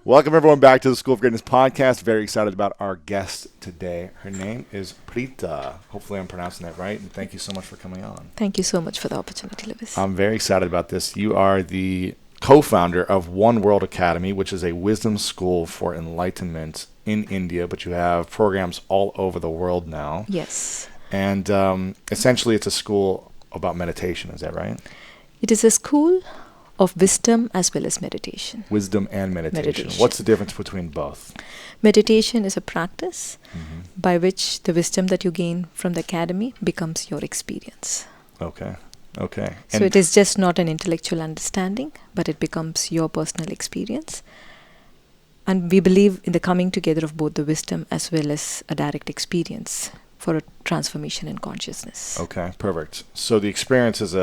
Welcome everyone back to the School of Greatness podcast. Very excited about our guest today. Her name is Preetha. Hopefully I'm pronouncing that right. And thank you so much for coming on. Thank you so much for the opportunity, Lewis. I'm very excited about this. You are the co-founder of One World Academy, which is a wisdom school for enlightenment in India, but you have programs all over the world now. Yes. And essentially it's a school about meditation. Is that right? It is a school of wisdom as well as meditation. Wisdom and meditation. What's the difference between both? Meditation is a practice by which the wisdom that you gain from the academy becomes your experience. Okay. So it is just not an intellectual understanding, but it becomes your personal experience. And we believe in the coming together of both the wisdom as well as a direct experience for a transformation in consciousness. Okay, perfect. So the experience is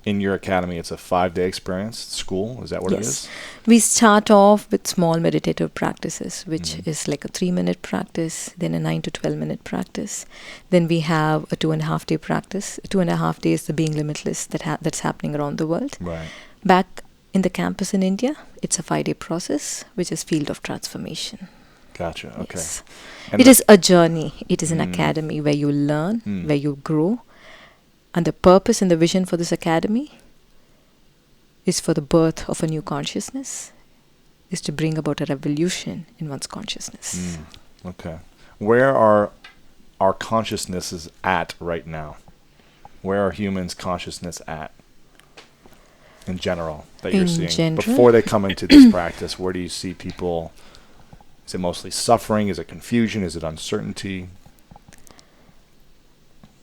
in your academy, it's a 5-day experience, school. Is that what it is? We start off with small meditative practices, which is like a 3-minute practice, then a 9 to 12-minute practice. Then we have a 2.5-day practice. 2.5 days, the being limitless that's happening around the world. Right. Back in the campus in India, it's a 5-day process, which is field of transformation. Gotcha. Okay. Yes. It is a journey. It is an academy where you learn, where you grow. And the purpose and the vision for this academy is for the birth of a new consciousness, is to bring about a revolution in one's consciousness. Okay. Where are our consciousnesses at right now? Where are humans' consciousness at in general that you're seeing? Before they come into this practice, where do you see people? Is it mostly suffering? Is it confusion? Is it uncertainty?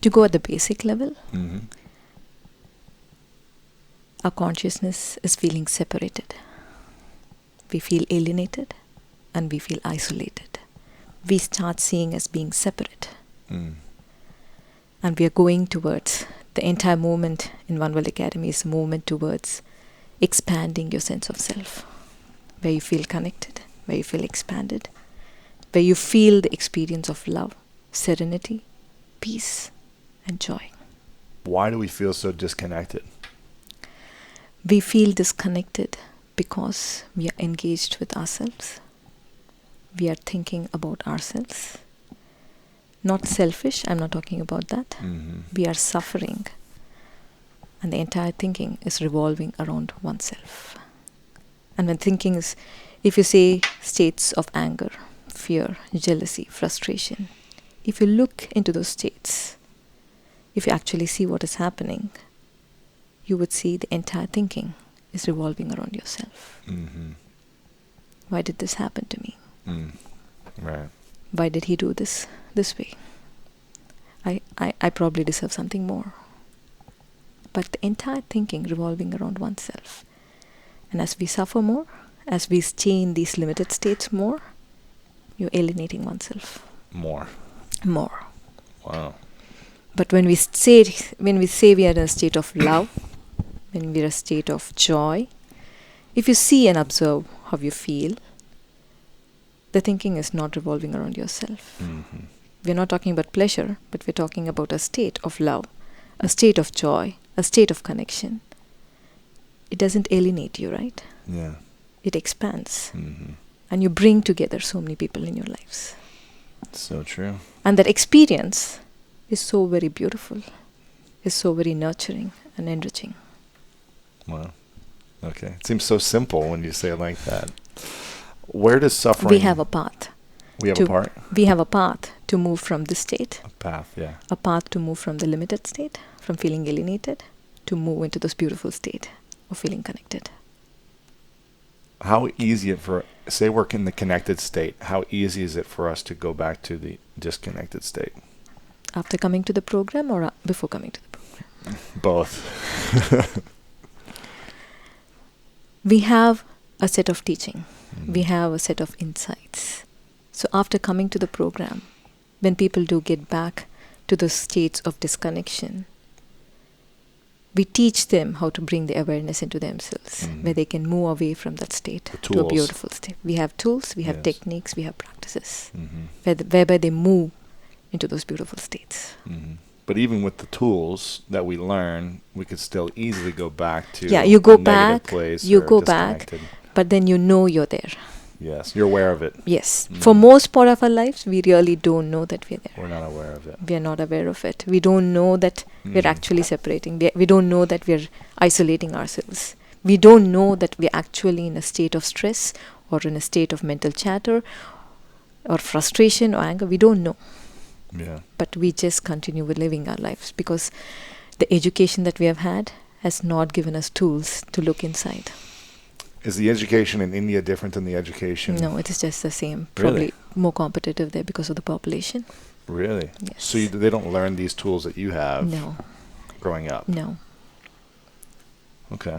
To go at the basic level, our consciousness is feeling separated. We feel alienated and we feel isolated. We start seeing as being separate. And we are going towards, the entire movement in One World Academy is a movement towards expanding your sense of self, where you feel connected, where you feel expanded, where you feel the experience of love, serenity, peace, and joy. Why do we feel so disconnected? We feel disconnected because we are engaged with ourselves. We are thinking about ourselves. Not selfish, I'm not talking about that. We are suffering. And the entire thinking is revolving around oneself. And when thinking is, if you say states of anger, fear, jealousy, frustration, if you look into those states, if you actually see what is happening, you would see the entire thinking is revolving around yourself. Why did this happen to me? Right. Why did he do this way? I probably deserve something more. But the entire thinking revolving around oneself. And as we suffer more, as we stay in these limited states more, you're alienating oneself. More. Wow. But when we say we are in a state of love, when we are in a state of joy, if you see and observe how you feel, the thinking is not revolving around yourself. We're not talking about pleasure, but we're talking about a state of love, a state of joy, a state of connection. It doesn't alienate you, right? Yeah. It expands. And you bring together so many people in your lives. So true. And that experience is so very beautiful, is so very nurturing and enriching. Wow. Okay. It seems so simple when you say it like that. Where does suffering... We have a path. We have a part? We have a path to move from this state. A path, yeah. A path to move from the limited state, from feeling alienated, to move into this beautiful state of feeling connected. How easy say we're in the connected state, how easy is it for us to go back to the disconnected state? After coming to the program or before coming to the program? Both. We have a set of teaching. We have a set of insights. So after coming to the program, when people do get back to the states of disconnection, we teach them how to bring the awareness into themselves, where they can move away from that state to a beautiful state. We have tools, we have techniques, we have practices, whereby they move into those beautiful states. But even with the tools that we learn, we could still easily go back to you go a negative back, place you or go back, disconnected. but then you know you're there. Yes, you're aware of it. Yes. For most part of our lives, we really don't know that we're there. We're not aware of it. We are not aware of it. We don't know that we're actually separating. We don't know that we're isolating ourselves. We don't know that we're actually in a state of stress or in a state of mental chatter or frustration or anger. We don't know. Yeah. But we just continue with living our lives because the education that we have had has not given us tools to look inside. Is the education in India different than the education? No, it is just the same. Really? Probably more competitive there because of the population. Really? Yes. So they don't learn these tools that you have growing up? No. Okay.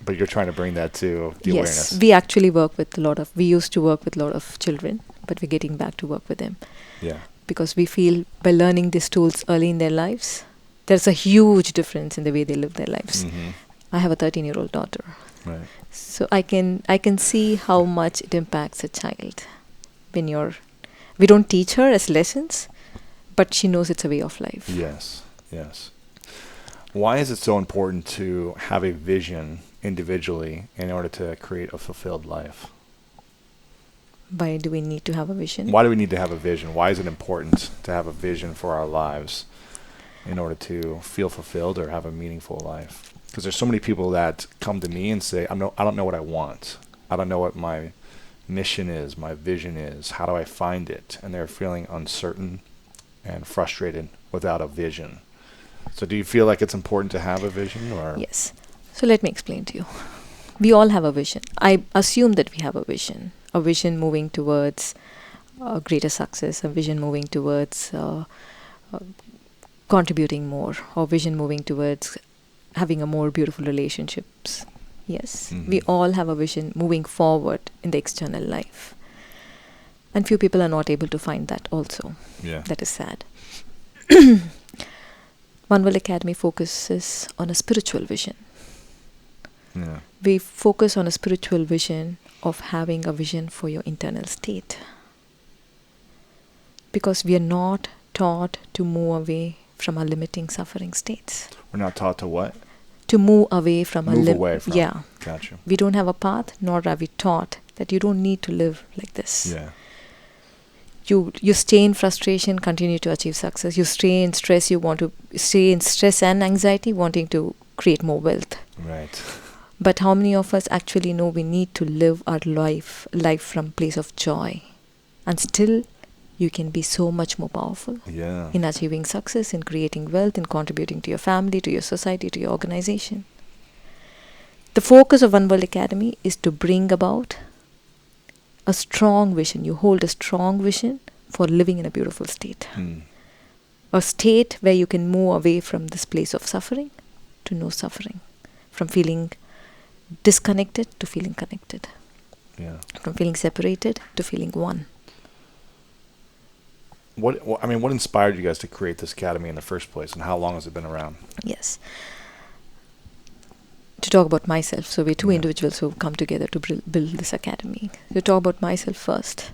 But you're trying to bring that to the awareness. Yes, we actually we used to work with a lot of children, but we're getting back to work with them. Yeah. Because we feel by learning these tools early in their lives, there's a huge difference in the way they live their lives. I have a 13-year-old daughter. Right. So I can see how much it impacts a child when we don't teach her as lessons, but she knows it's a way of life. Yes, yes. Why is it so important to have a vision individually in order to create a fulfilled life? Why do we need to have a vision? Why do we need to have a vision? Why is it important to have a vision for our lives in order to feel fulfilled or have a meaningful life? Because there's so many people that come to me and say, I don't know what I want. I don't know what my mission is, my vision is. How do I find it? And they're feeling uncertain and frustrated without a vision. So do you feel like it's important to have a vision? Or? Yes. So let me explain to you. We all have a vision. I assume that we have a vision moving towards greater success, a vision moving towards contributing more, or vision moving towards having a more beautiful relationships. Yes, we all have a vision moving forward in the external life. And few people are not able to find that also. Yeah. That is sad. One World Academy focuses on a spiritual vision. Yeah. We focus on a spiritual vision of having a vision for your internal state. Because we are not taught to move away from our limiting suffering states. We're not taught to what? To move away from away from. Yeah. Gotcha. We don't have a path, nor are we taught that you don't need to live like this. Yeah. You stay in frustration, continue to achieve success. You stay in stress, you want to stay in stress and anxiety, wanting to create more wealth. Right. But how many of us actually know we need to live our life from a place of joy? And still, you can be so much more powerful in achieving success, in creating wealth, in contributing to your family, to your society, to your organization. The focus of One World Academy is to bring about a strong vision. You hold a strong vision for living in a beautiful state. A state where you can move away from this place of suffering to no suffering. From feeling disconnected to feeling connected. Yeah. From feeling separated to feeling one. What inspired you guys to create this academy in the first place, and how long has it been around? Yes. To talk about myself, so we're two individuals who have come together to build this academy. To talk about myself first.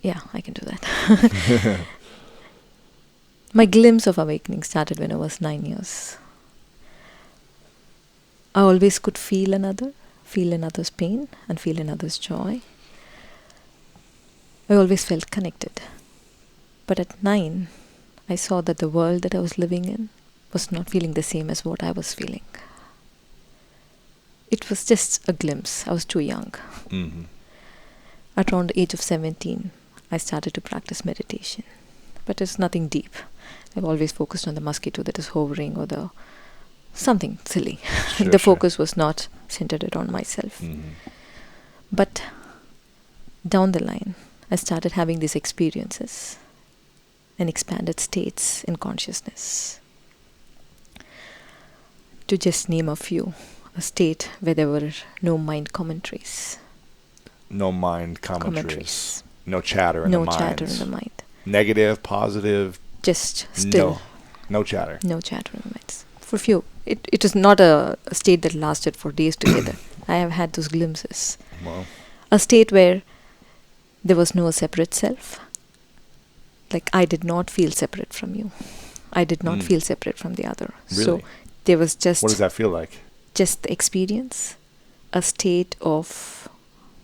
Yeah, I can do that. My glimpse of awakening started when I was 9 years. I always could feel another's pain and feel another's joy. I always felt connected. But at 9, I saw that the world that I was living in was not feeling the same as what I was feeling. It was just a glimpse. I was too young. At around the age of 17, I started to practice meditation. But it's nothing deep. I've always focused on the mosquito that is hovering or the something silly. The focus was not centered around myself. But down the line, I started having these experiences and expanded states in consciousness. To just name a few, a state where there were no mind commentaries. No mind commentaries. No chatter in the mind. No chatter in the mind. Negative, positive. Just still. No chatter. No chatter in the minds. For few. It is not a state that lasted for days together. I have had those glimpses. Wow. A state where there was no separate self. like I did not feel separate from you. I did not feel separate from the other. Really? So there was just... What does that feel like? Just the experience, a state of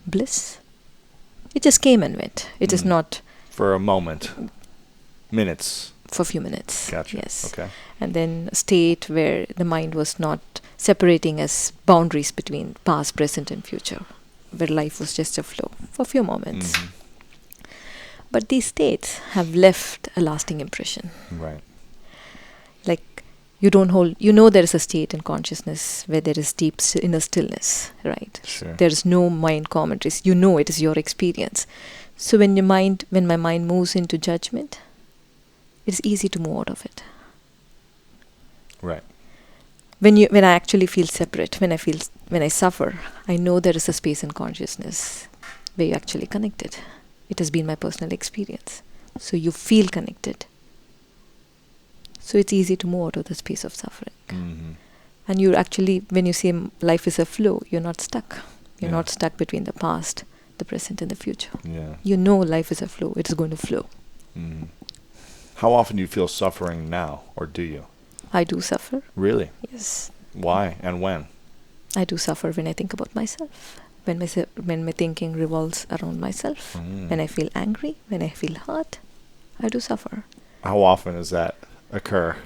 bliss. It just came and went. It is not... For a moment. Minutes. For a few minutes. Gotcha. Yes. Okay. And then a state where the mind was not separating as boundaries between past, present and future, where life was just a flow for a few moments. But these states have left a lasting impression. Right. Like there is a state in consciousness where there is deep inner stillness, right? Sure. There is no mind commentaries. It is your experience. So when my mind moves into judgment, it is easy to move out of it. Right. When I actually feel separate, when I suffer, I know there is a space in consciousness where you're actually connected. It has been my personal experience. So you feel connected. So it's easy to move out of the space of suffering. And you're actually, when you say life is a flow, you're not stuck. You're not stuck between the past, the present and the future. Yeah. You know life is a flow. It is going to flow. How often do you feel suffering now, or do you? I do suffer. Really? Yes. Why and when? I do suffer when I think about myself. When my thinking revolves around myself. When I feel angry, when I feel hurt, I do suffer. How often does that occur?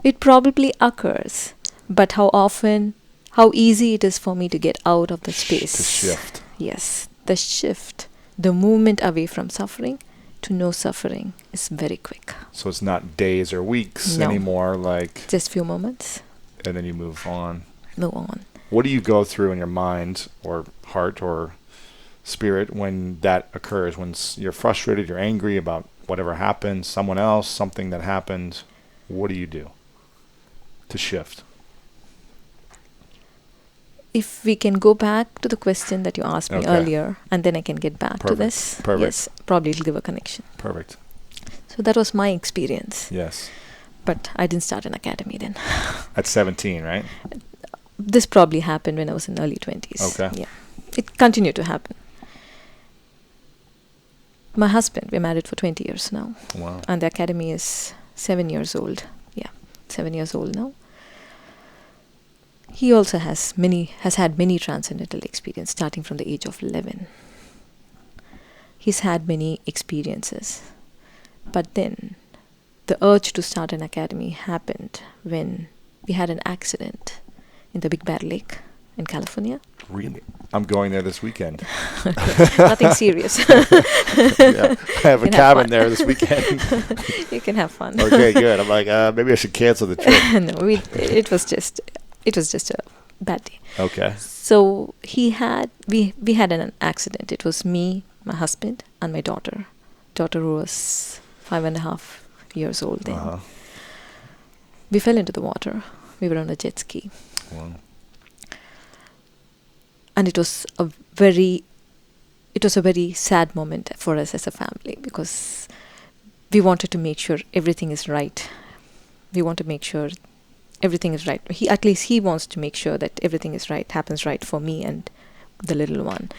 It probably occurs, but how easy it is for me to get out of the space. To shift. Yes. The shift, the movement away from suffering to no suffering is very quick. So it's not days or weeks anymore, like... Just few moments. And then you move on. Move on. What do you go through in your mind or heart or spirit when that occurs? When you're frustrated, you're angry about whatever happened, someone else, something that happened, what do you do to shift? If we can go back to the question that you asked me earlier, and then I can get back to this. Perfect. Yes, probably it'll give a connection. Perfect. So that was my experience. Yes. But I didn't start an academy then. At 17, right? This probably happened when I was in early 20s. Okay. Yeah. It continued to happen. My husband, we're married for 20 years now. Wow. And the academy is 7 years old. Yeah, 7 years old now. He also has had many transcendental experiences, starting from the age of 11. He's had many experiences. But then, the urge to start an academy happened when we had an accident in the Big Bear Lake in California. Really? I'm going there this weekend. Nothing serious. Yeah, I have a cabin there this weekend. You can have fun. Okay, good. I'm like, maybe I should cancel the trip. No, it was just a bad day. Okay. So we had an accident. It was me, my husband, and my daughter. Daughter who was 5.5 years old then. We fell into the water. We were on a jet ski. Wow. And it was a very sad moment for us as a family, because we wanted to make sure everything is right. We want to make sure everything is right. He wants to make sure that everything is right, happens right for me and the little one.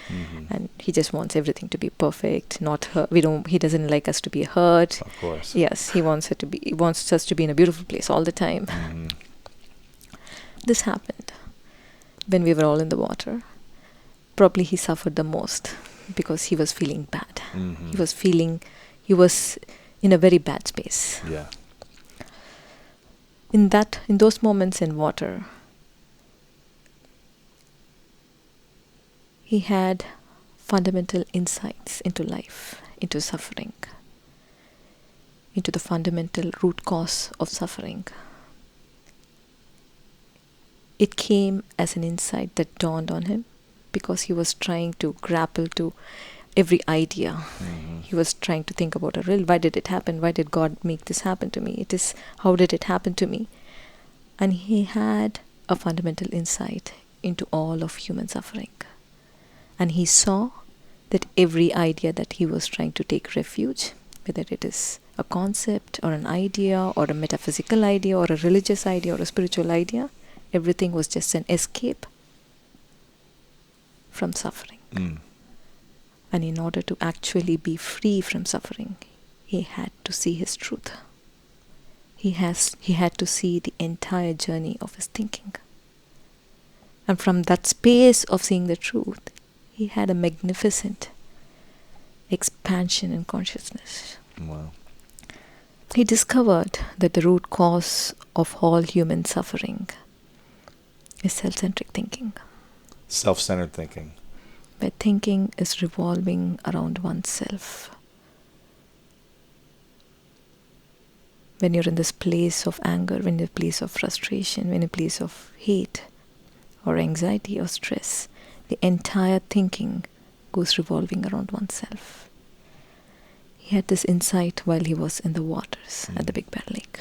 And he just wants everything to be perfect, not hurt. He doesn't like us to be hurt. Of course. Yes, he wants us to be in a beautiful place all the time. This happened when we were all in the water. Probably he suffered the most because he was feeling bad. He was in a very bad space. Yeah. In those moments in water, he had fundamental insights into life, into suffering, into the fundamental root cause of suffering. It came as an insight that dawned on him because he was trying to grapple to every idea. He was trying to think about why did it happen? Why did God make this happen to me? How did it happen to me? And he had a fundamental insight into all of human suffering. And he saw that every idea that he was trying to take refuge, whether it is a concept or an idea or a metaphysical idea or a religious idea or a spiritual idea, everything was just an escape from suffering. And in order to actually be free from suffering, he had to see his truth. He had to see the entire journey of his thinking. And from that space of seeing the truth, he had a magnificent expansion in consciousness. Wow. He discovered that the root cause of all human suffering is self-centric thinking. Self-centered thinking. Where thinking is revolving around oneself. When you're in this place of anger, when you're in a place of frustration, when you're in a place of hate or anxiety or stress, the entire thinking goes revolving around oneself. He had this insight while he was in the waters at the Big Bear Lake.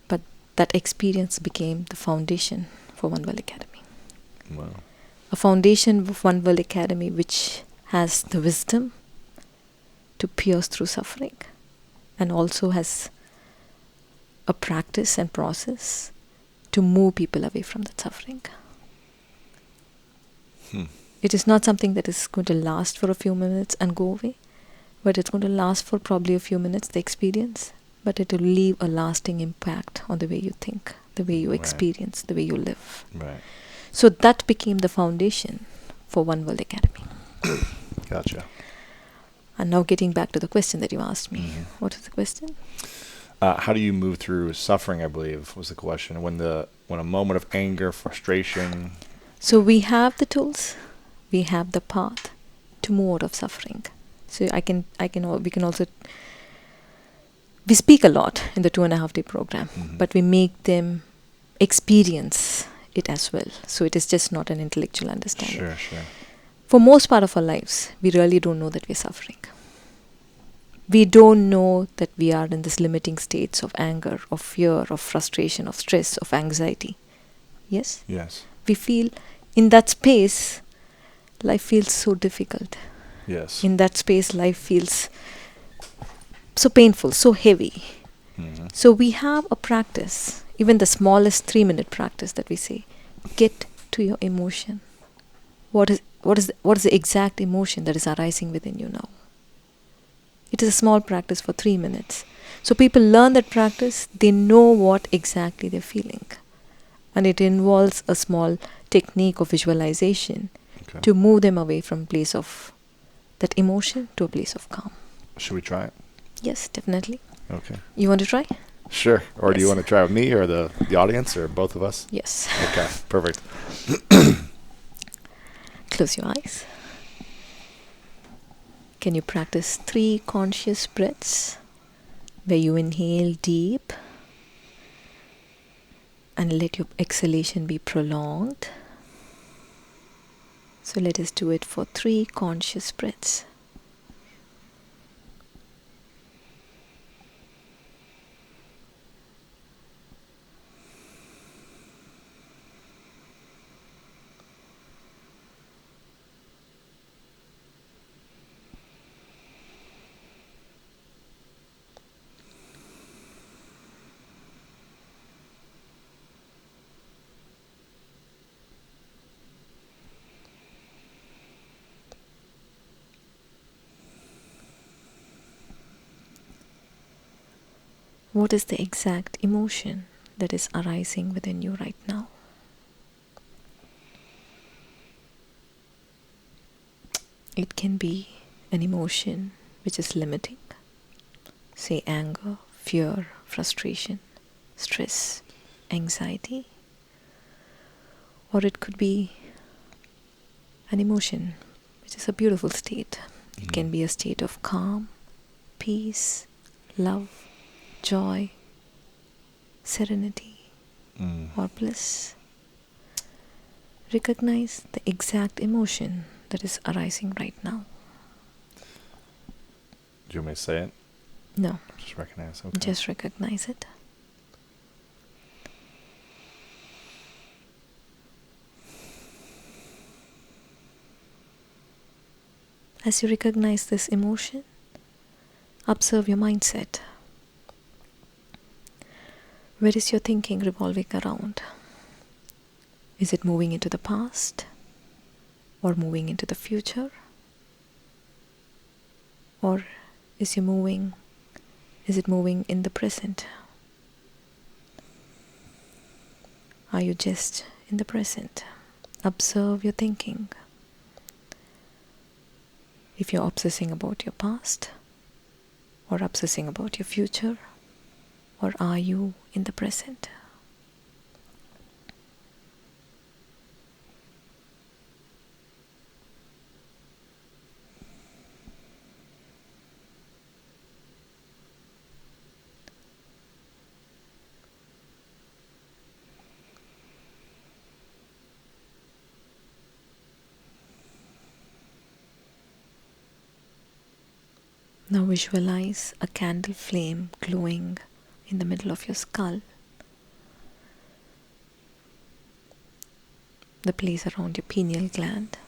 But that experience became the foundation for One World Academy. Wow. A foundation of One World Academy which has the wisdom to pierce through suffering, and also has a practice and process to move people away from that suffering. It is not something that is going to last for a few minutes and go away, but it's going to last for probably a few minutes, the experience, but it will leave a lasting impact on the way you think, the way you experience, the way you live. Right. So that became the foundation for One World Academy. Gotcha. And now getting back to the question that you asked me. What is the question? How do you move through suffering, I believe, was the question. When a moment of anger, frustration. So we have the tools, we have the path to move out of suffering. So we speak a lot in the 2.5-day program, but we make them experience it as well. So it is just not an intellectual understanding. Sure. For most part of our lives, we really don't know that we're suffering. We don't know that we are in this limiting states of anger, of fear, of frustration, of stress, of anxiety. Yes? Yes. We feel in that space, life feels so difficult. Yes. In that space, life feels so painful, so heavy. So we have a practice, even the smallest 3-minute practice that we say, get to your emotion. What is the exact emotion that is arising within you now? It is a small practice for 3 minutes. So people learn that practice, they know what exactly they're feeling. And it involves a small technique of visualization to move them away from a place of that emotion to a place of calm. Should we try it? Yes, definitely. Okay. You want to try? Sure. Or do you Yes. want to try with me or the audience or both of us? Yes. Okay, perfect. Close your eyes. Can you practice 3 conscious breaths where you inhale deep and let your exhalation be prolonged? So let us do it for 3 conscious breaths. What is the exact emotion that is arising within you right now? It can be an emotion which is limiting, say anger, fear, frustration, stress, anxiety. Or it could be an emotion which is a beautiful state. It can be a state of calm, peace, love, joy, serenity, or bliss. Recognize the exact emotion that is arising right now. Do you want me to say it? No. Just recognize. Okay. Just recognize it. As you recognize this emotion, observe your mindset. Where is your thinking revolving around? Is it moving into the past or moving into the future? Or Is it moving in the present? Are you just in the present? Observe your thinking. If you're obsessing about your past, or obsessing about your future, or are you in the present? Now visualize a candle flame glowing in the middle of your skull, the place around your pineal gland.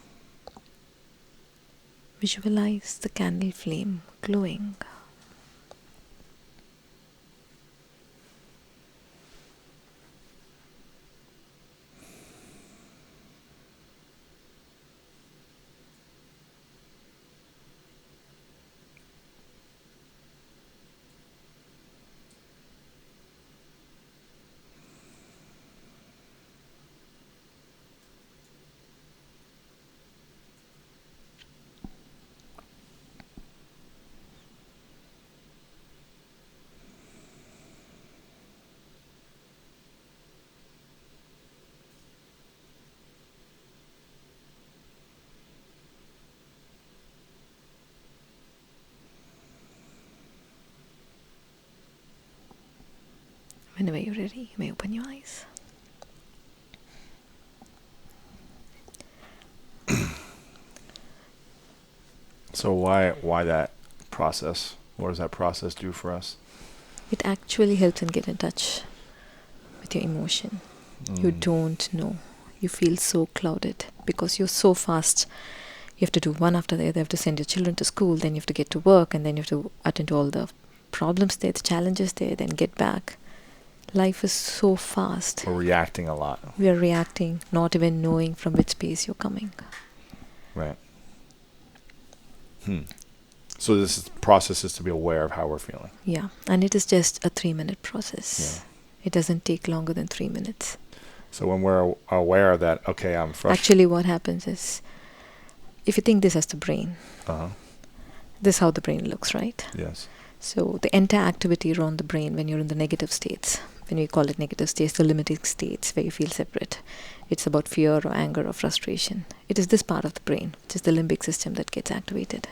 Visualize the candle flame glowing. Whenever you're ready, you may open your eyes. So why that process? What does that process do for us? It actually helps in get in touch with your emotion. You don't know. You feel so clouded because you're so fast. You have to do one after the other. You have to send your children to school, then you have to get to work, and then you have to attend to all the problems there, the challenges there, then get back. Life is so fast. We're reacting a lot. We are reacting, not even knowing from which space you're coming. Right. So process is to be aware of how we're feeling. Yeah, and it is just a 3-minute process. Yeah. It doesn't take longer than 3 minutes. So when we're aware that, okay, I'm frustrated. Actually, what happens is, if you think this as the brain, this is how the brain looks, right? Yes. So the entire activity around the brain when you're in the negative states, when we call it negative states, the limiting states where you feel separate, it's about fear or anger or frustration. It is this part of the brain, which is the limbic system, that gets activated.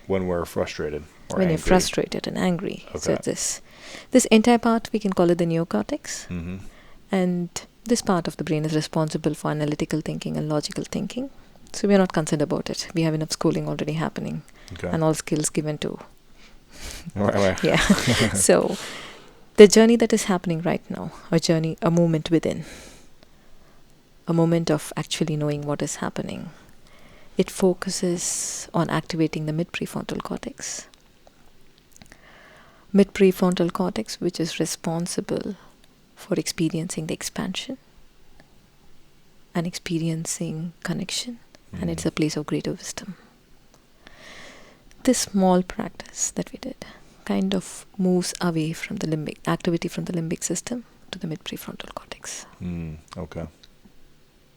When we're frustrated or when angry. You're frustrated and angry. Okay. So this entire part, we can call it the neocortex. Mm-hmm. And this part of the brain is responsible for analytical thinking and logical thinking. So we are not concerned about it. We have enough schooling already happening. Okay. And all skills given to. Right. Yeah. So the journey that is happening right now, a moment within, a moment of actually knowing what is happening, it focuses on activating the mid-prefrontal cortex. Mid-prefrontal cortex, which is responsible for experiencing the expansion and experiencing connection, and it's a place of greater wisdom. This small practice that we did kind of moves away from the limbic activity from the limbic system to the mid-prefrontal cortex. Okay.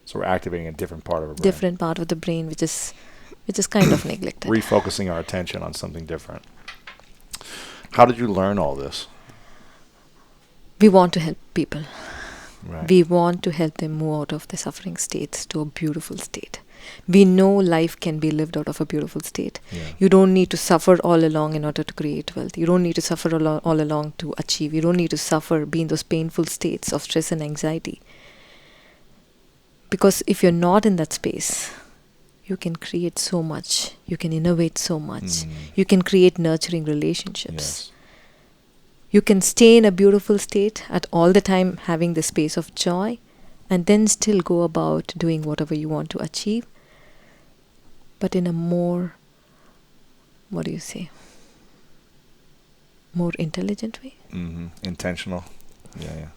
So we're activating a different part of our brain. Different part of the brain, which is kind of neglected. Refocusing our attention on something different. How did you learn all this? We want to help people. Right. We want to help them move out of the suffering states to a beautiful state. We know life can be lived out of a beautiful state. Yeah. You don't need to suffer all along in order to create wealth. You don't need to suffer all along to achieve. You don't need to suffer, be in those painful states of stress and anxiety. Because if you're not in that space, you can create so much. You can innovate so much. You can create nurturing relationships. Yes. You can stay in a beautiful state at all the time, having the space of joy, and then still go about doing whatever you want to achieve, but in a more, more intelligent way. Intentional. Yeah.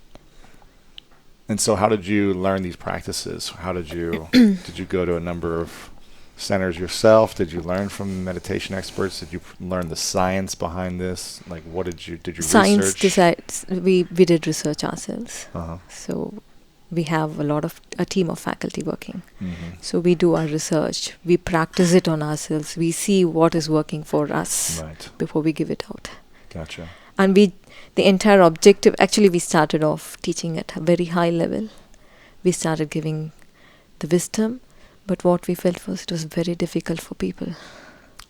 And so how did you learn these practices? How did you, did you go to a number of centers yourself? Did you learn from meditation experts? Did you learn the science behind this? Like, what did you Science research? decides. We did research ourselves. Uh-huh. So we have a team of faculty working. Mm-hmm. So we do our research. We practice it on ourselves. We see what is working for us before we give it out. Gotcha. And the entire objective, actually we started off teaching at a very high level. We started giving the wisdom, but what we felt was it was very difficult for people.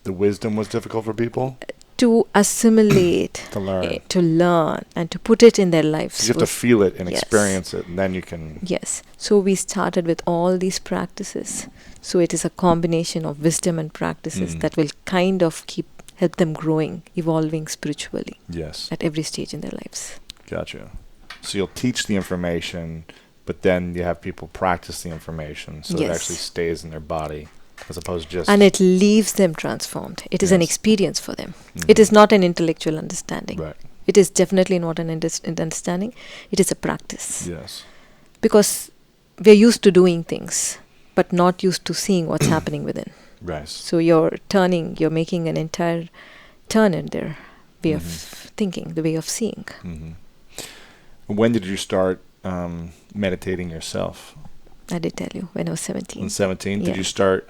The wisdom was difficult for people? To assimilate, to learn, and to put it in their lives. You have to feel it and experience it, and then you can... Yes. So we started with all these practices. So it is a combination of wisdom and practices that will kind of help them growing, evolving spiritually. Yes. At every stage in their lives. Gotcha. So you'll teach the information, but then you have people practice the information so it actually stays in their body. As opposed to just... And it leaves them transformed. It is an experience for them. Mm-hmm. It is not an intellectual understanding. Right. It is definitely not an understanding. It is a practice. Yes. Because we are used to doing things, but not used to seeing what's happening within. Right. So you're making an entire turn in their way of thinking, the way of seeing. Mm-hmm. When did you start meditating yourself? I did tell you, when I was 17. In 17? Did you start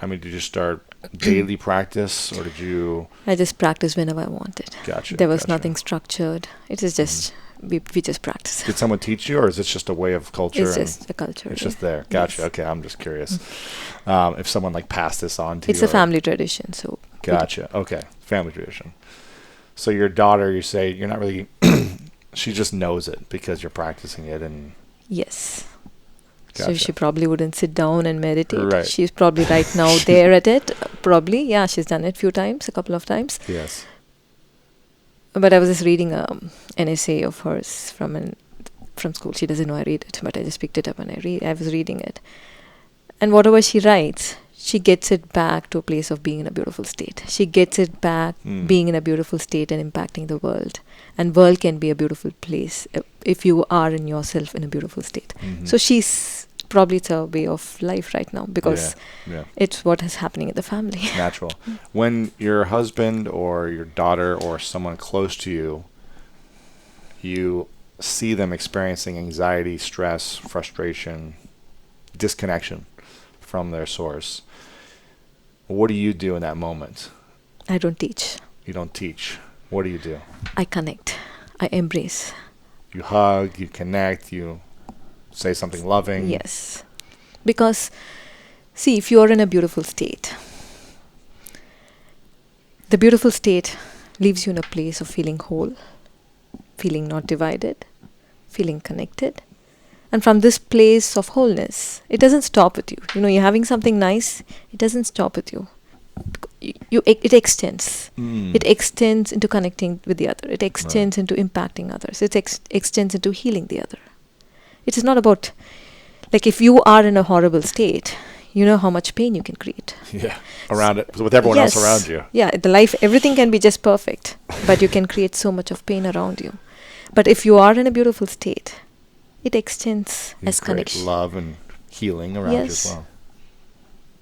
daily practice, or did you... I just practiced whenever I wanted. Gotcha. There was nothing structured. It is just, we just practice. Did someone teach you, or is this just a way of culture? It's just a culture. It's just there. Gotcha. Yes. Okay, I'm just curious. If someone passed this on to you. It's a family tradition, so... Gotcha. Okay, family tradition. So your daughter, you say, you're not really... she just knows it because you're practicing it and... Yes. Gotcha. So she probably wouldn't sit down and meditate. Right. She's probably right now there at it. Probably. Yeah, she's done it a couple of times. Yes. But I was just reading an essay of hers from school. She doesn't know I read it, but I just picked it up and I was reading it. And whatever she writes, she gets it back to a place of being in a beautiful state. She gets it back being in a beautiful state and impacting the world. And world can be a beautiful place if you are in yourself in a beautiful state. Mm-hmm. So it's a way of life right now because it's what is happening in the family. Natural. When your husband or your daughter or someone close to you, you see them experiencing anxiety, stress, frustration, disconnection from their source, what do you do in that moment? I don't teach. You don't teach. What do you do? I connect. I embrace. You hug, you connect, you say something loving. Yes. Because, see, if you're in a beautiful state, the beautiful state leaves you in a place of feeling whole, feeling not divided, feeling connected. And from this place of wholeness, it doesn't stop with you. You're having something nice, it doesn't stop with you. It extends. It extends into connecting with the other. It extends into impacting others. It extends into healing the other. It is not about, if you are in a horrible state, you know how much pain you can create. Yeah, around it, with everyone else around you. Yeah, everything can be just perfect, but you can create so much of pain around you. But if you are in a beautiful state, it extends as connection. Love and healing around you as well.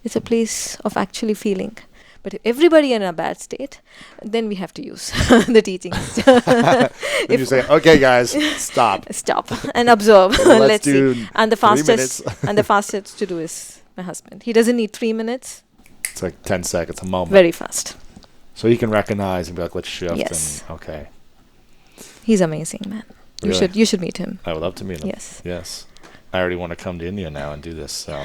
It's a place of actually feeling. But if everybody in a bad state, then we have to use the teachings. If you say, okay, guys, stop. Stop and observe. Let's do see. And the fastest to do is my husband. He doesn't need 3 minutes. It's like 10 seconds, a moment. Very fast. So he can recognize and be like, let's shift. Yes. And, okay. He's amazing, man. Really? You should meet him. I would love to meet him. Yes. Yes. I already want to come to India now and do this. So,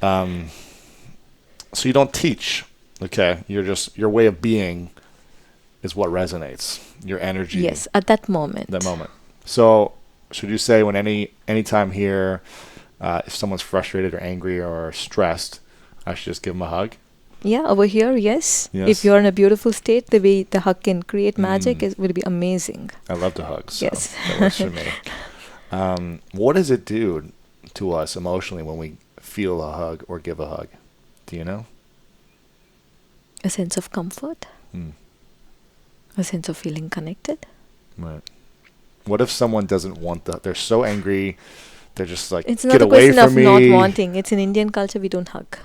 so you don't teach. Okay. Your way of being is what resonates. Your energy. Yes, at that moment. So should you say when anytime here, if someone's frustrated or angry or stressed, I should just give them a hug? Yeah, over here, yes. If you're in a beautiful state, the way the hug can create magic will be amazing. I love to hug, so yes. That works for me. What does it do to us emotionally when we feel a hug or give a hug? Do you know? A sense of comfort. A sense of feeling connected. Right. What if someone doesn't want that? They're so angry. They're just like, it's get away from me. It's not a question of not wanting. It's in Indian culture, we don't hug.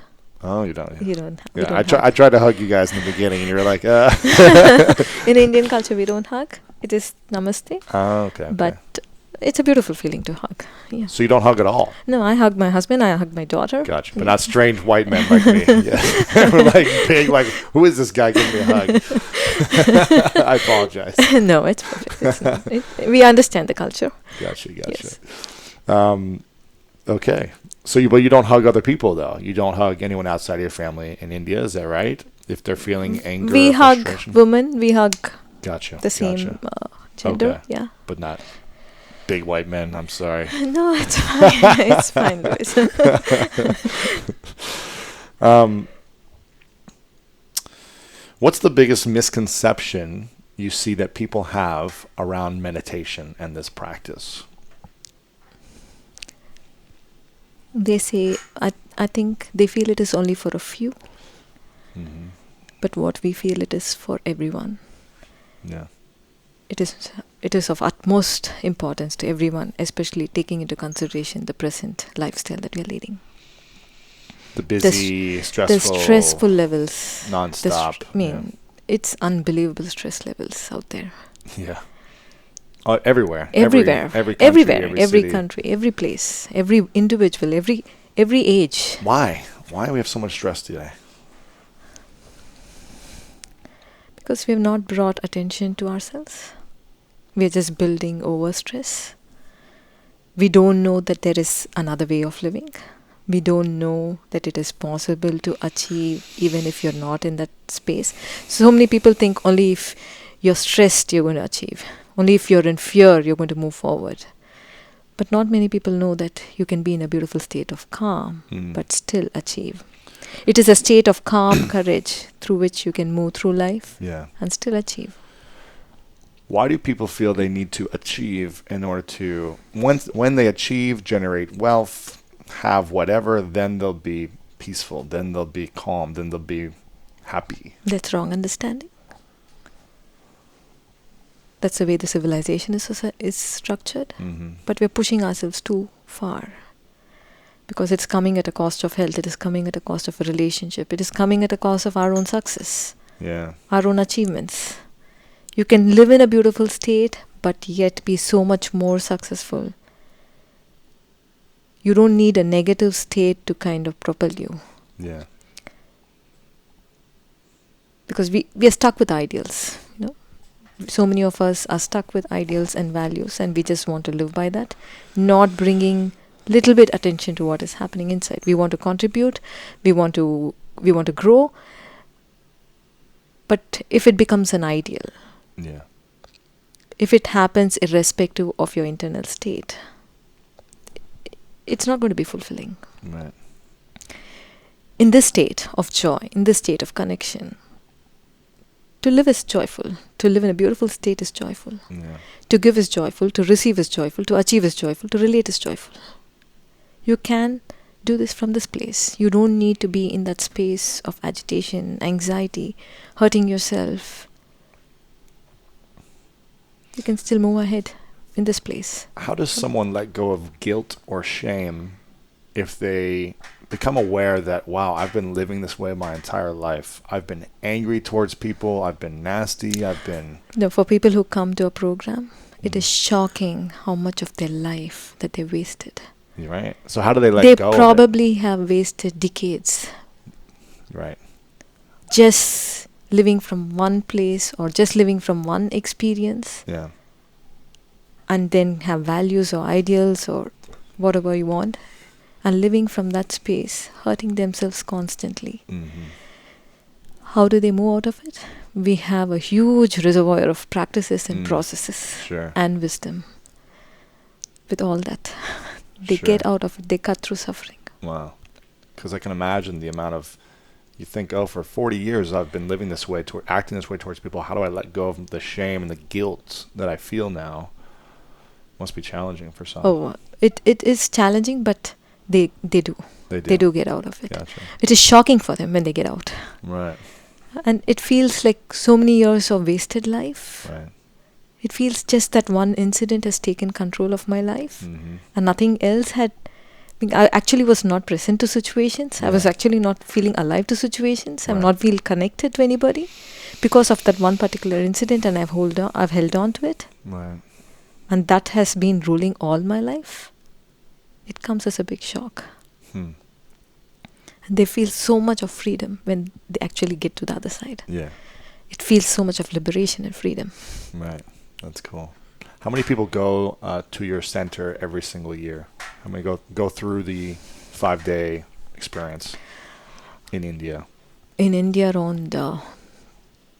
Oh, you don't. You don't. We Yeah, don't I tried to hug you guys in the beginning, and you were like, In Indian culture, we don't hug. It is namaste. Oh, okay. But it's a beautiful feeling to hug. Yeah. So you don't hug at all? No, I hug my husband. I hug my daughter. Gotcha. But not strange white men like me. Yeah. We're like being like, who is this guy giving me a hug? I apologize. No, it's perfect. It's not. We understand the culture. Gotcha. Yes. Okay. So but you don't hug other people though. You don't hug anyone outside of your family in India. Is that right? If they're feeling anger, we or hug frustration? women. We hug Gotcha. the same gender. Okay. Yeah. But not big white men. I'm sorry. No, it's fine. It's fine, Louis. What's the biggest misconception you see that people have around meditation and this practice? They say, I think they feel it is only for a few. Mm-hmm. But what we feel, it is for everyone. Yeah. It is of utmost importance to everyone, especially taking into consideration the present lifestyle that we are leading. The busy, stressful. The stressful levels. Non-stop. It's unbelievable stress levels out there. Yeah. Everywhere. Everywhere. Every country, everywhere. Every city. country. Every place. Every individual. Every age. Why? Why do we have so much stress today? Because we have not brought attention to ourselves. We are just building over stress. We don't know that there is another way of living. We don't know that it is possible to achieve even if you're not in that space. So many people think only if you're stressed, you're going to achieve. Only if you're in fear, you're going to move forward. But not many people know that you can be in a beautiful state of calm, but still achieve. It is a state of calm courage through which you can move through life and still achieve. Why do people feel they need to achieve in order to, when they achieve, generate wealth, have whatever, then they'll be peaceful, then they'll be calm, then they'll be happy? That's wrong understanding. That's the way the civilization is structured. Mm-hmm. But we're pushing ourselves too far. Because it's coming at a cost of health. It is coming at a cost of a relationship. It is coming at a cost of our own success. Yeah. Our own achievements. You can live in a beautiful state, but yet be so much more successful. You don't need a negative state to kind of propel you. Yeah. Because we are stuck with ideals, you know. So many of us are stuck with ideals and values, and we just want to live by that, not bringing little bit attention to what is happening inside. We want to contribute, we want to grow, but if it becomes an ideal, if it happens irrespective of your internal state, it's not going to be fulfilling. Right. In this state of joy, in this state of connection, to live is joyful. To live in a beautiful state is joyful. Yeah. To give is joyful. To receive is joyful. To achieve is joyful. To relate is joyful. You can do this from this place. You don't need to be in that space of agitation, anxiety, hurting yourself. You can still move ahead in this place. How does someone let go of guilt or shame if they become aware that, wow, I've been living this way my entire life. I've been angry towards people. I've been nasty. No, for people who come to a program, it is shocking how much of their life that they wasted. You're right. So how do they let go? They probably have wasted decades. Right. Just living from one place or just living from one experience. Yeah. And then have values or ideals or whatever you want. And living from that space, hurting themselves constantly. Mm-hmm. How do they move out of it? We have a huge reservoir of practices and processes and wisdom. With all that, they get out of it. They cut through suffering. Wow. Because I can imagine the amount of, you think, oh, for 40 years I've been living this way, acting this way towards people. How do I let go of the shame and the guilt that I feel now? Must be challenging for some. Oh, it is challenging, but They do. They do get out of it. Gotcha. It is shocking for them when they get out. Right. And it feels like so many years of wasted life. Right. It feels just that one incident has taken control of my life. Mm-hmm. And nothing else had I actually was not present to situations. I was actually not feeling alive to situations. I'm not feel connected to anybody because of that one particular incident, and I've held on to it. Right. And that has been ruling all my life. It comes as a big shock. And they feel so much of freedom when they actually get to the other side. Yeah. It feels so much of liberation and freedom. Right. That's cool. How many people go to your center every single year? How many go through the 5-day experience in India? In India, around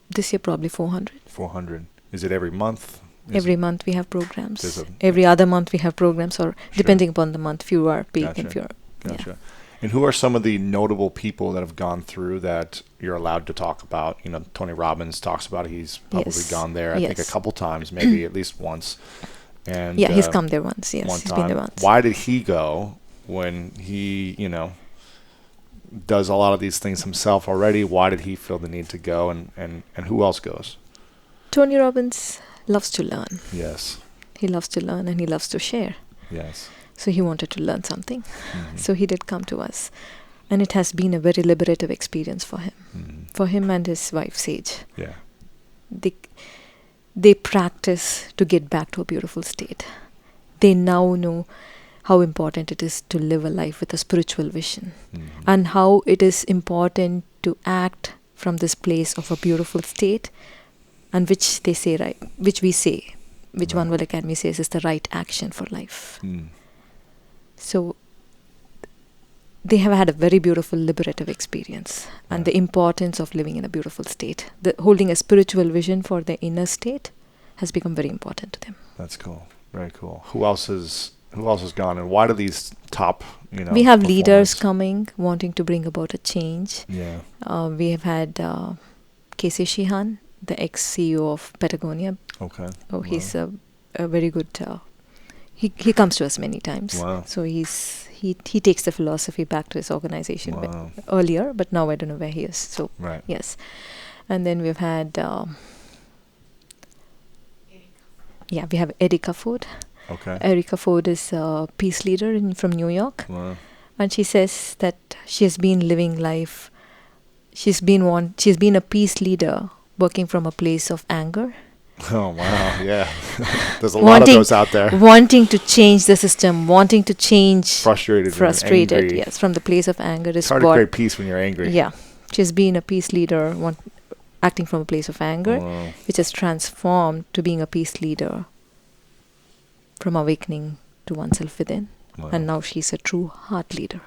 this year, probably 400. 400. Is it every month? Every month we have programs. Every other month we have programs, or depending upon the month, few are peak and few are. Gotcha. Yeah. And who are some of the notable people that have gone through that you're allowed to talk about? You know, Tony Robbins talks about it. He's probably gone there, I think, a couple times, maybe at least once. And he's come there once. Yes, he's been there once. Why did he go when he, does a lot of these things himself already? Why did he feel the need to go, and who else goes? Tony Robbins loves to learn. Yes. He loves to learn and he loves to share. Yes. So he wanted to learn something. So he did come to us. And it has been a very liberative experience for him. For him and his wife, Sage. Yeah. They practice to get back to a beautiful state. They now know how important it is to live a life with a spiritual vision. And how it is important to act from this place of a beautiful state, and which One World Academy says is the right action for life. So they have had a very beautiful liberative experience, and the importance of living in a beautiful state, holding a spiritual vision for the inner state has become very important to them. That's cool. Very cool. Who else has gone, and why do these top, we have leaders coming, wanting to bring about a change. Yeah. We have had Casey Sheehan, the ex-CEO of Patagonia. Okay. Oh, he's a very good... He comes to us many times. Wow. So he takes the philosophy back to his organization earlier, but now I don't know where he is. So, yes. And then we've had... we have Erika Ford. Okay. Erika Ford is a peace leader from New York. Wow. And she says that she has been living life... She's been a peace leader working from a place of anger. Oh, wow. Yeah. There's a lot of those out there. Wanting to change the system, wanting to change... Frustrated, angry. Yes, from the place of anger. It's hard to create peace when you're angry. Yeah. She's been a peace leader, acting from a place of anger, which has transformed to being a peace leader from awakening to oneself within. Wow. And now she's a true heart leader.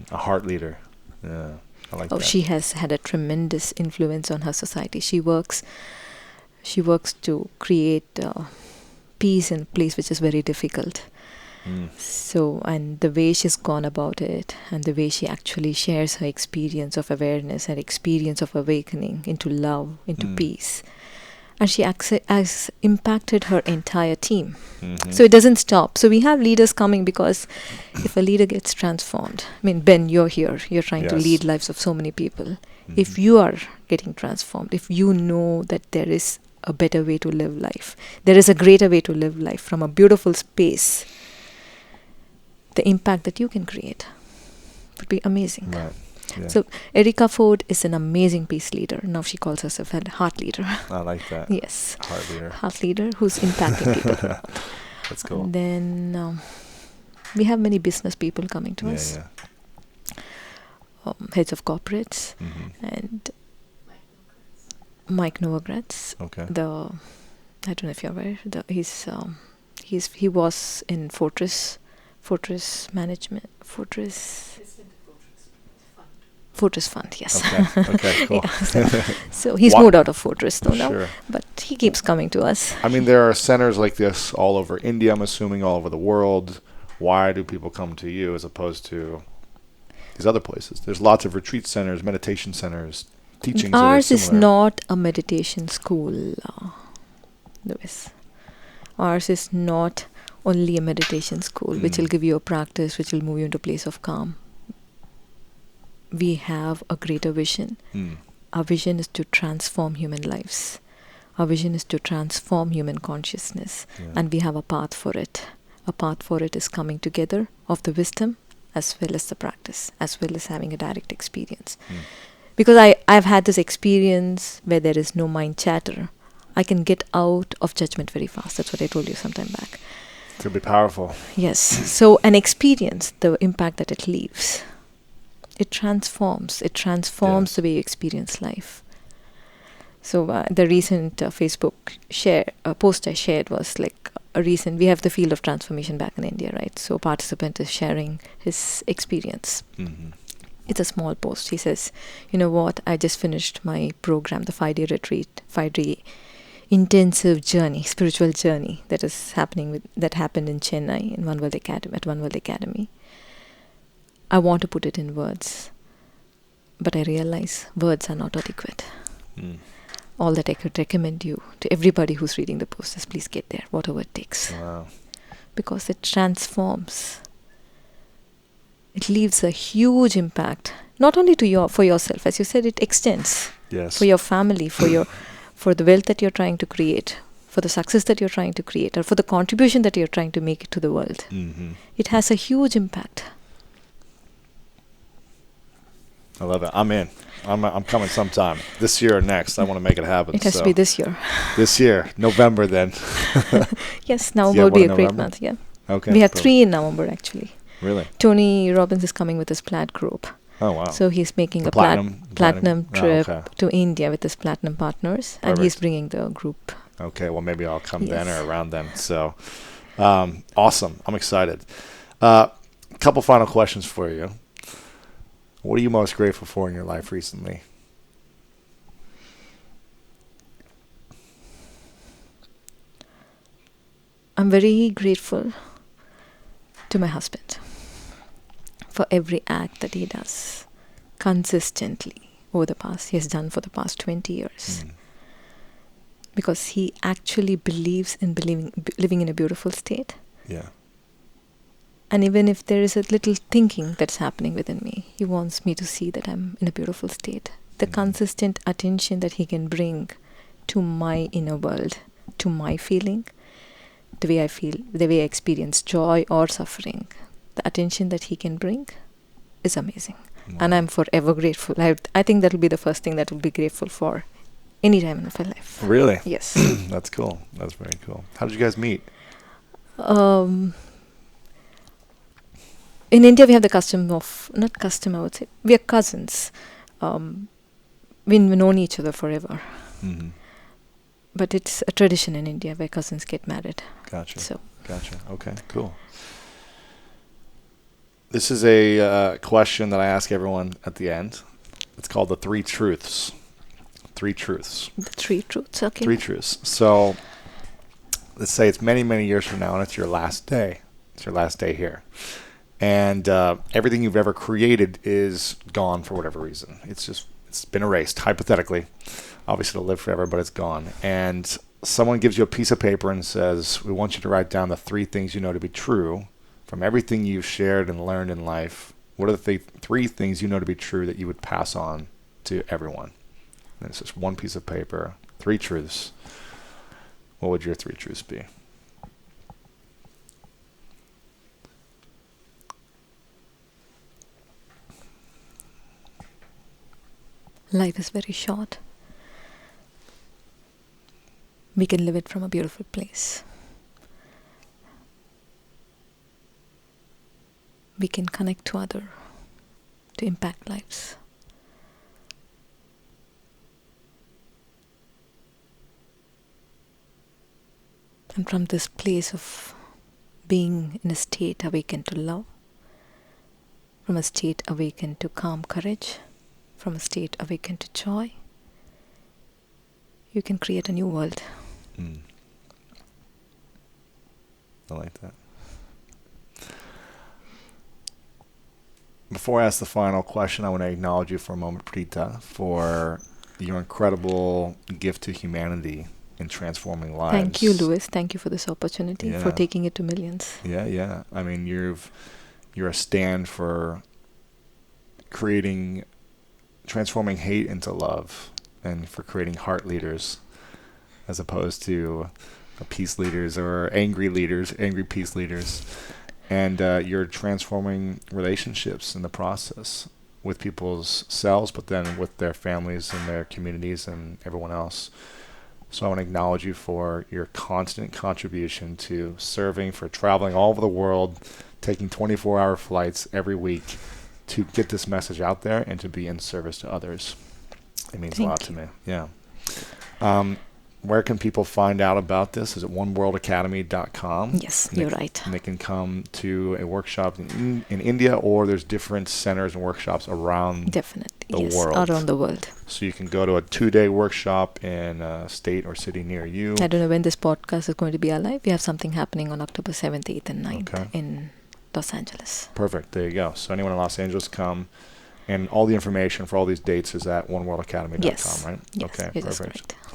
A heart leader. Yeah. I like that. She has had a tremendous influence on her society. She works to create peace in a place which is very difficult. So, and the way she's gone about it, and the way she actually shares her experience of awareness and experience of awakening into love, into peace. And she has impacted her entire team. So it doesn't stop. So we have leaders coming because if a leader gets transformed, I mean, Ben, you're here. You're trying to lead lives of so many people. If you are getting transformed, if you know that there is a better way to live life, there is a greater way to live life from a beautiful space, the impact that you can create would be amazing. Right. Yeah. So Erika Ford is an amazing peace leader. Now she calls herself a heart leader. I like that. Yes. Heart leader. Heart leader who's impacting people. That's cool. And then we have many business people coming to us. Heads of corporates. And Mike Novogratz. Okay. I don't know if you're aware. He was in Fortress Management. Fortress Fund, yes. Okay, cool. So he's moved out of Fortress though now, but he keeps coming to us. I mean, there are centers like this all over India, I'm assuming, all over the world. Why do people come to you as opposed to these other places? There's lots of retreat centers, meditation centers, teachings. Ours is not a meditation school, Lewis. Ours is not only a meditation school, which will give you a practice, which will move you into a place of calm. We have a greater vision. Our vision is to transform human lives. Our vision is to transform human consciousness. And we have a path for it. A path for it is coming together of the wisdom as well as the practice, as well as having a direct experience. Because I've had this experience where there is no mind chatter. I can get out of judgment very fast. That's what I told you some time back. It could be powerful. Yes. So an experience, the impact that it leaves, it transforms. It transforms the way you experience life. So the recent Facebook post I shared was like we have the field of transformation back in India, right? So a participant is sharing his experience. It's a small post. He says, you know what, I just finished my program, the 5-day retreat, 5-day intensive journey, spiritual journey that happened in Chennai at One World Academy. I want to put it in words, but I realize words are not adequate. All that I could recommend you to everybody who's reading the post is please get there, whatever it takes. Wow. Because it transforms. It leaves a huge impact, not only for yourself, as you said, it extends. Yes. For your family, for the wealth that you're trying to create, for the success that you're trying to create, or for the contribution that you're trying to make to the world. It has a huge impact. I love it. I'm in. I'm coming sometime. This year or next. I want to make it happen. It has to be this year. This year. November then. Yes, November would be a great month. Yeah. Okay. We have 3 in November actually. Really? Tony Robbins is coming with his Plaid group. Oh, wow. So he's making a platinum trip to India with his platinum partners. Perfect. And he's bringing the group. Okay. Well, maybe I'll come then or around then. So awesome. I'm excited. Couple final questions for you. What are you most grateful for in your life recently? I'm very grateful to my husband for every act that he does consistently he has done for the past 20 years. Because he actually believes in living in a beautiful state. Yeah. And even if there is a little thinking that's happening within me, he wants me to see that I'm in a beautiful state. The consistent attention that he can bring to my inner world, to my feeling, the way I feel, the way I experience joy or suffering, the attention that he can bring is amazing. Wow. And I'm forever grateful. I think that will be the first thing that will be grateful for any time in my life. Really? Yes. That's cool. That's very cool. How did you guys meet? In India, we have the custom of, not custom, I would say, we are cousins. We've known each other forever. But it's a tradition in India where cousins get married. Gotcha. Okay, cool. This is a question that I ask everyone at the end. It's called the 3 truths. 3 truths. The 3 truths, okay. 3 truths. So let's say it's many, many years from now and it's your last day. It's your last day here. And everything you've ever created is gone for whatever reason. It's been erased, hypothetically. Obviously, it'll live forever, but it's gone. And someone gives you a piece of paper and says, we want you to write down the 3 things you know to be true from everything you've shared and learned in life. What are the 3 things you know to be true that you would pass on to everyone? And it's just one piece of paper, 3 truths. What would your 3 truths be? Life is very short. We can live it from a beautiful place. We can connect to others to impact lives. And from this place of being in a state awakened to love, from a state awakened to calm courage, from a state awakened to joy, you can create a new world. I like that. Before I ask the final question, I want to acknowledge you for a moment, Preetha, for your incredible gift to humanity in transforming lives. Thank you, Louis. Thank you for this opportunity, for taking it to millions. Yeah. I mean, you're a stand for transforming hate into love, and for creating heart leaders as opposed to peace leaders or angry peace leaders. And you're transforming relationships in the process with people's selves, but then with their families and their communities and everyone else. So I want to acknowledge you for your constant contribution to serving, for traveling all over the world, taking 24-hour flights every week to get this message out there and to be in service to others. It means a lot to me. Yeah. Where can people find out about this? Is it oneworldacademy.com? Yes, you're right. And they can come to a workshop in India, or there's different centers and workshops around the world. Around the world. So you can go to a 2-day workshop in a state or city near you. I don't know when this podcast is going to be alive. We have something happening on October 7th, 8th, and 9th in Los Angeles. Perfect. There you go. So anyone in Los Angeles, come. And all the information for all these dates is at oneworldacademy.com, right? Yes. Okay,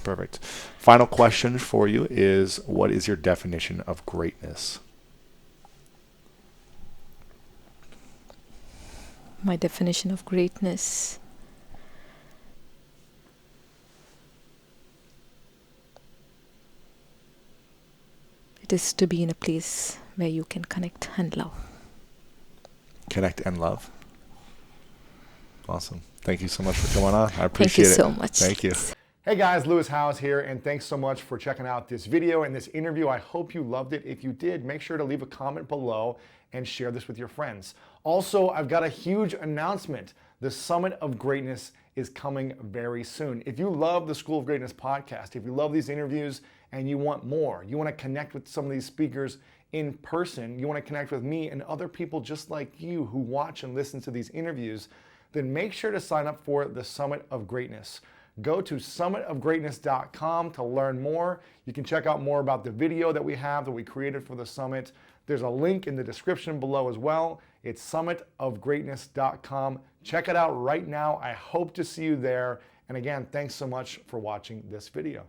perfect. Final question for you is, what is your definition of greatness? My definition of greatness. It is to be in a place where you can connect and love. Connect and love. Awesome. Thank you so much for coming on. I appreciate it. Thank you so much. Thank you. Hey guys, Lewis Howes here, and thanks so much for checking out this video and this interview. I hope you loved it. If you did, make sure to leave a comment below and share this with your friends. Also, I've got a huge announcement. The Summit of Greatness is coming very soon. If you love the School of Greatness podcast, if you love these interviews and you want more, you want to connect with some of these speakers in person, you want to connect with me and other people just like you who watch and listen to these interviews, then make sure to sign up for the Summit of Greatness. Go to summitofgreatness.com to learn more. You can check out more about the video that we have that we created for the summit. There's a link in the description below as well. It's summitofgreatness.com. Check it out right now. I hope to see you there. And again, thanks so much for watching this video.